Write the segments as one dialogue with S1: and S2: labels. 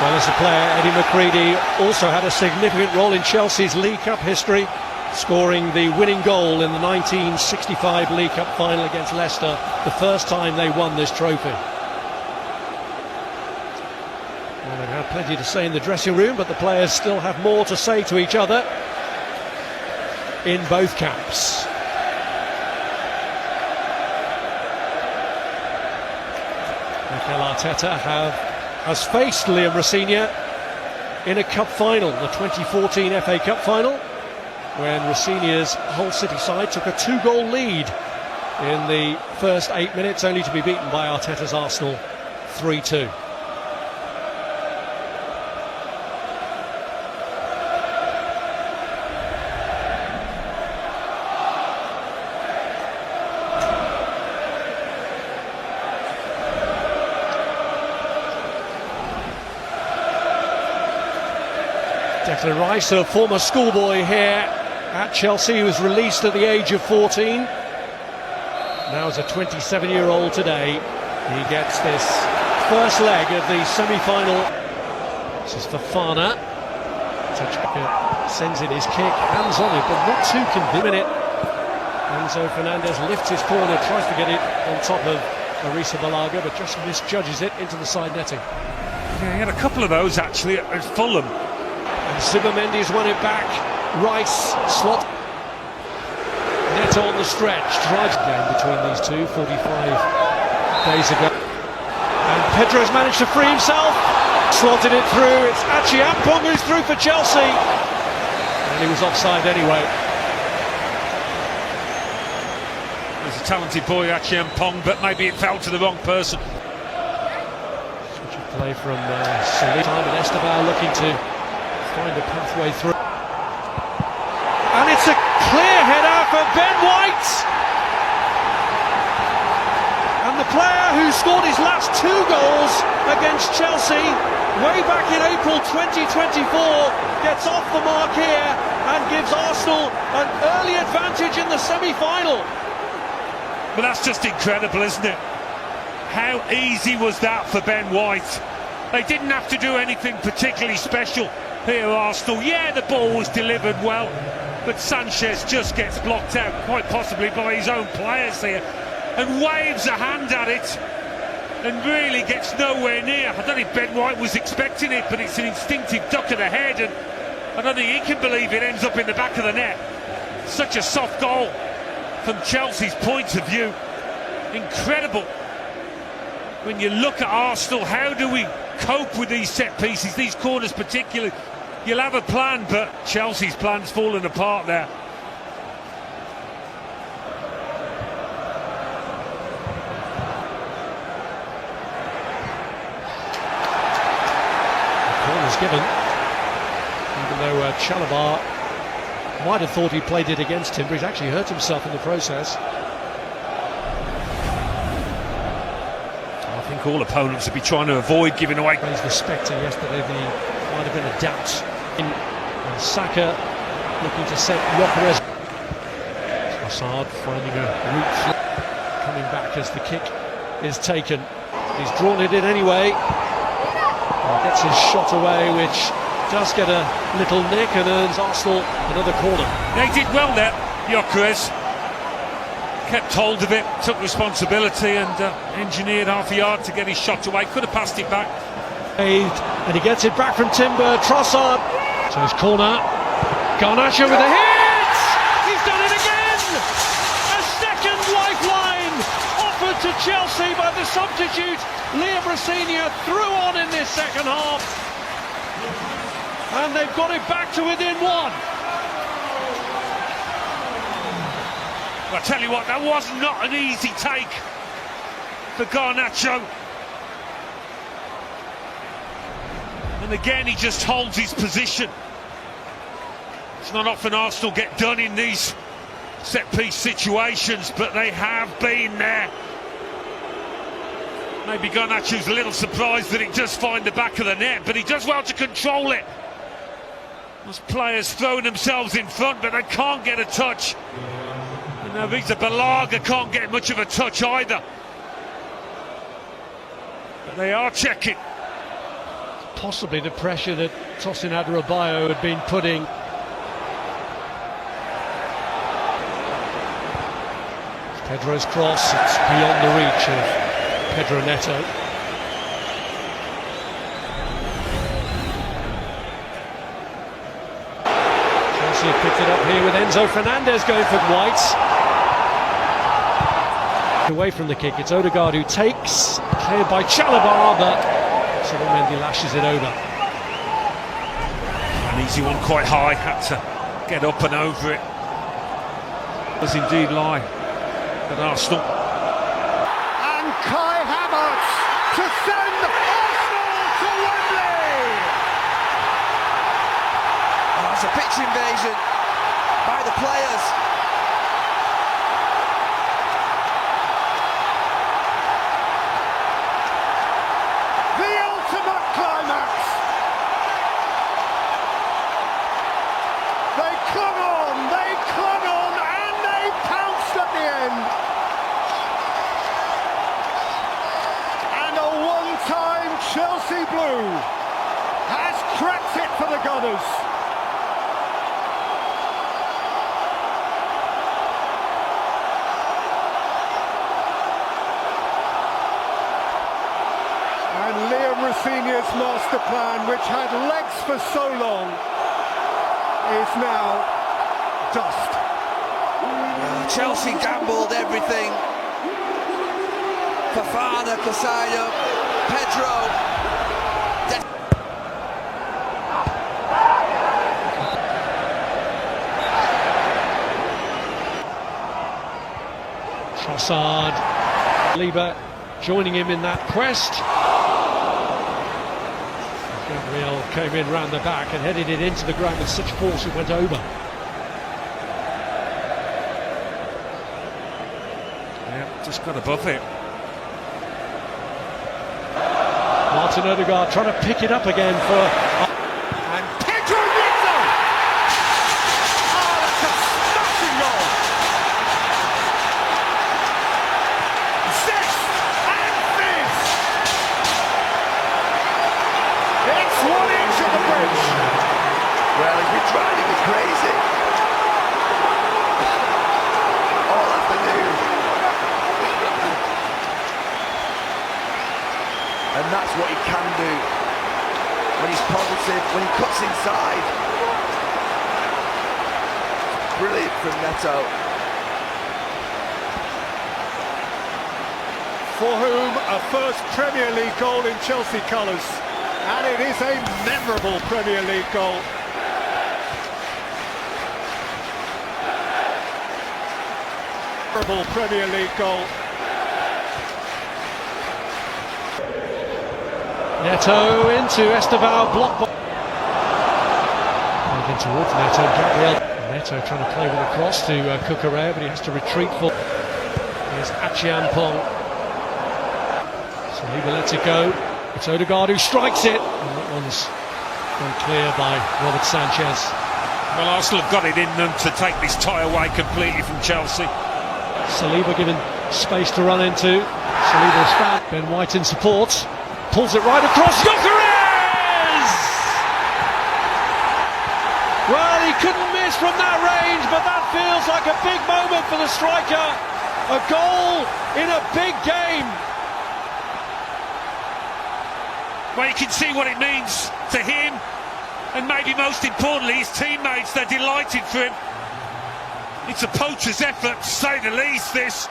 S1: Well, as a player, Eddie McCreadie also had a significant role in Chelsea's League Cup history, scoring the winning goal in the 1965 League Cup final against Leicester, the first time they won this trophy. Well, they've had plenty to say in the dressing room, but the players still have more to say to each other in both camps. Mikel Arteta has faced Liam Rosenior in a cup final, the 2014 FA Cup final, when Rosenior's Hull City side took a 2-goal lead in the first 8 minutes, only to be beaten by Arteta's Arsenal 3-2. Declan Rice, a former schoolboy here at Chelsea, who was released at the age of 14. Now as a 27-year-old today, he gets this first leg of the semi-final. This is Fofana. Touchback sends in his kick, hands on it, but not too convincing. Enzo Fernandez lifts his corner, tries to get it on top of Arisa Balaga, but just misjudges it into the side netting.
S2: Yeah, he had a couple of those actually at Fulham.
S1: Zubimendi's won it back. Rice slot. Neto on the stretch. Drives the game between these two 45 days ago. And Pedro's managed to free himself. Slotted it through. It's Achie Ampong who's through for Chelsea. And he was offside anyway.
S2: He's a talented boy, Achie Ampong, but maybe it fell to the wrong person.
S1: Switch of play from Salih. And Esteban looking to find a pathway through. And it's a clear header for Ben White. And the player who scored his last 2 goals against Chelsea way back in April 2024 gets off the mark here and gives Arsenal an early advantage in the semi-final.
S2: But that's just incredible, isn't it? How easy was that for Ben White? They didn't have to do anything particularly special here, Arsenal. Yeah, the ball was delivered well, but Sanchez just gets blocked out, quite possibly by his own players here, and waves a hand at it and really gets nowhere near. I don't think Ben White was expecting it, but it's an instinctive duck of the head, and I don't think he can believe it ends up in the back of the net. Such a soft goal from Chelsea's point of view. Incredible. When you look at Arsenal, how do we cope with these set pieces, these corners particularly? You'll have a plan, but Chelsea's plan's fallen apart there.
S1: The corner's given, even though Chalobah might have thought he played it against him, but he's actually hurt himself in the process.
S2: I think all opponents would be trying to avoid giving away.
S1: Raised the spectre yesterday that he might have been a doubt. Saka looking to set Gyökeres. Hazard finding a route coming back as the kick is taken. He's drawn it in anyway. And gets his shot away, which does get a little nick and earns Arsenal another corner.
S2: They did well there, Gyökeres. Kept hold of it, took responsibility and engineered half a yard to get his shot away. Could have passed it back.
S1: And he gets it back from Timber. Trossard. So his corner. Garnacho with a hit! He's done it again! A second lifeline offered to Chelsea by the substitute Liam Rosenior. Threw on in this second half. And they've got it back to within 1.
S2: I tell you what, that was not an easy take for Garnacho. And again, he just holds his position. It's not often Arsenal get done in these set-piece situations, but they have been there. Maybe Garnacho's a little surprised that it does find the back of the net, but he does well to control it. Those players throwing themselves in front, but they can't get a touch. And now Arisa Balaga can't get much of a touch either. But they are checking.
S1: possibly the pressure that Tosin Adarabioyo had been putting. Pedro's cross, it's beyond the reach of Pedro Neto. Chelsea have picked it up here with Enzo Fernandez going for White. Away from the kick, it's Odegaard who takes, cleared by Chalobah, but Mendy lashes it over.
S2: An easy one, quite high, had to get up and over it. Does indeed lie at Arsenal.
S3: And Kai Havertz to send Arsenal to Wembley!
S4: Oh, it's a pitch invasion by the players.
S3: Chelsea Blue has cracked it for the Gunners. And Liam Rosenior's master plan, which had legs for so long, is now dust.
S4: Chelsea gambled everything. Fofana, Casado, Pedro.
S1: Trossard, Lieber joining him in that quest. Gabriel came in round the back and headed it into the ground with such force it went over.
S2: Yeah, just got above it.
S1: Martin Odegaard trying to pick it up again for...
S3: And Pedro Neto! Oh, that's a smashing goal! Zest and fizz! It's 1 inch of the bridge!
S4: Well, he's been driving me crazy all afternoon. And that's what he can do when he's positive, when he cuts inside. Brilliant from Neto.
S3: For whom a first Premier League goal in Chelsea colours, and it is a memorable Premier League goal. Memorable Premier League goal.
S1: Neto into Esteban, block. Moving towards Neto, Gabriel. Neto trying to play with a cross to Cucurella, but he has to retreat for. Here's Achiampong. So he lets it go. It's Odegaard who strikes it. And that one's gone clear by Robert Sanchez.
S2: Well, Arsenal have got it in them to take this tie away completely from Chelsea.
S1: Saliba given space to run into. Saliba's found. Ben White in support. Pulls it right across. Gyökeres! Well, he couldn't miss from that range, but that feels like a big moment for the striker. A goal in a big game.
S2: Well, you can see what it means to him, and maybe most importantly, his teammates. They're delighted for him. It's a poacher's effort, to say the least, this.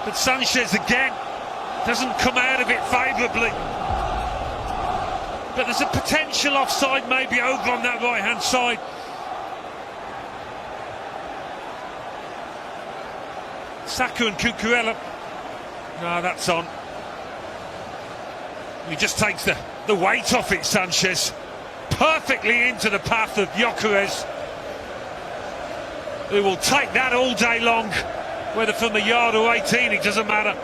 S2: But Sanchez again doesn't come out of it favourably. But there's a potential offside maybe over on that right-hand side. Saka and Cucurella. No, that's on. He just takes the weight off it, Sanchez. Perfectly into the path of Gyökeres, who will take that all day long, whether from a yard or 18, it doesn't matter.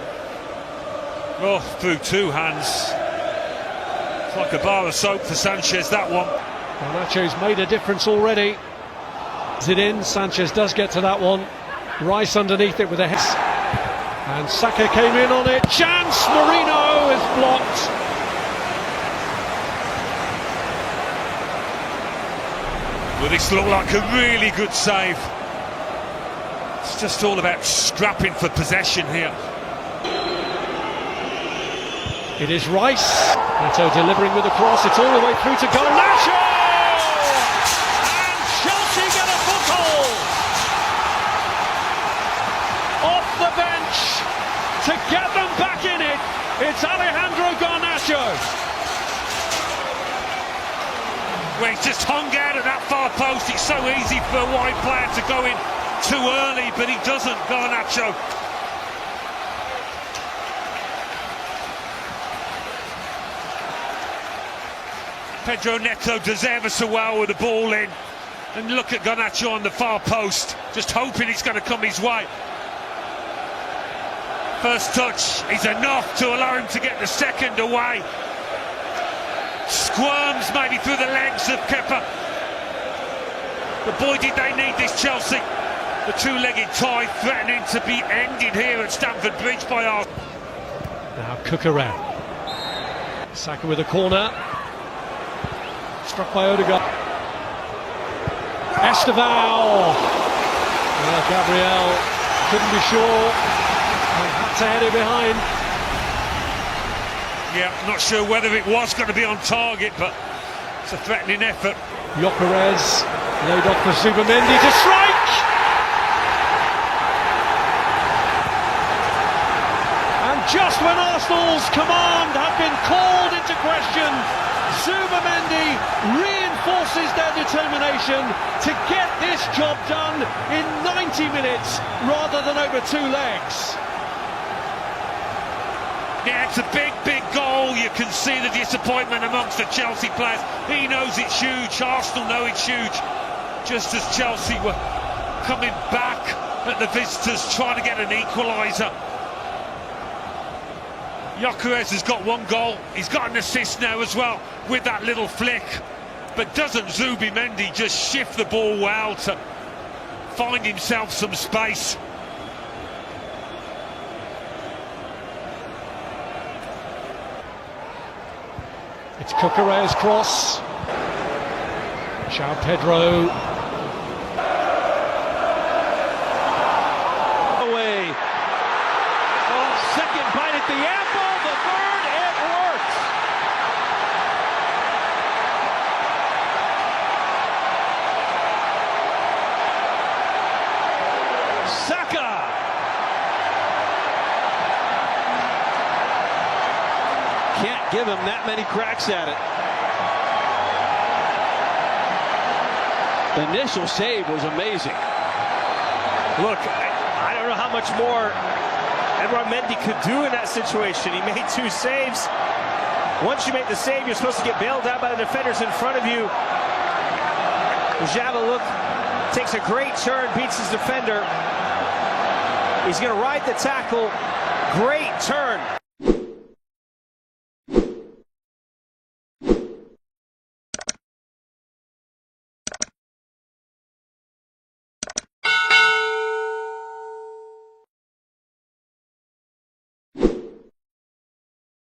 S2: Oh, through two hands. It's like a bar of soap for Sanchez, that one.
S1: Well, Nacho's made a difference already. Is it in? Sanchez does get to that one. Rice underneath it with a head. And Saka came in on it. Chance! Marino is blocked.
S2: Well, this looked like a really good save. It's just all about scrapping for possession here.
S1: It is Rice. Neto delivering with a cross. It's all the way through to Garnacho! And Chelsea get a foothold! Off the bench to get them back in it. It's Alejandro Garnacho.
S2: Well, he's just hung out at that far post. It's so easy for a wide player to go in too early, but he doesn't, Garnacho. Pedro Neto does ever so well with the ball in. And look at Garnacho on the far post, just hoping it's going to come his way. First touch is enough to allow him to get the second away. Squirms maybe through the legs of Kepa. But boy, did they need this, Chelsea. The two-legged tie threatening to be ended here at Stamford Bridge by Arsenal.
S1: Now Cucurella. Saka with a corner. Struck by Odegaard. Esteval. Well, Gabriel couldn't be sure. And had to head it behind.
S2: Yeah, not sure whether it was going to be on target, but it's a threatening effort.
S1: Gyökeres laid off for Zubamendi to strike! And just when Arsenal's command had been called into question, Zubamendi reinforces their determination to get this job done in 90 minutes rather than over 2 legs.
S2: Yeah, it's a big, big goal. You can see the disappointment amongst the Chelsea players. He knows it's huge. Arsenal know it's huge. Just as Chelsea were coming back at the visitors, trying to get an equaliser. Gyökeres has got 1 goal. He's got an assist now as well with that little flick. But doesn't Zubamendi just shift the ball well to find himself some space?
S1: It's Cucurella's cross. João Pedro.
S5: Away. Oh, second bite at the apple. The third, it works. Saka. Can't give him that many cracks at it. The initial save was amazing.
S6: Look, I don't know how much more Edouard Mendy could do in that situation. He made 2 saves. Once you make the save, you're supposed to get bailed out by the defenders in front of you. Java, look, takes a great turn, beats his defender. He's going to ride the tackle. Great turn.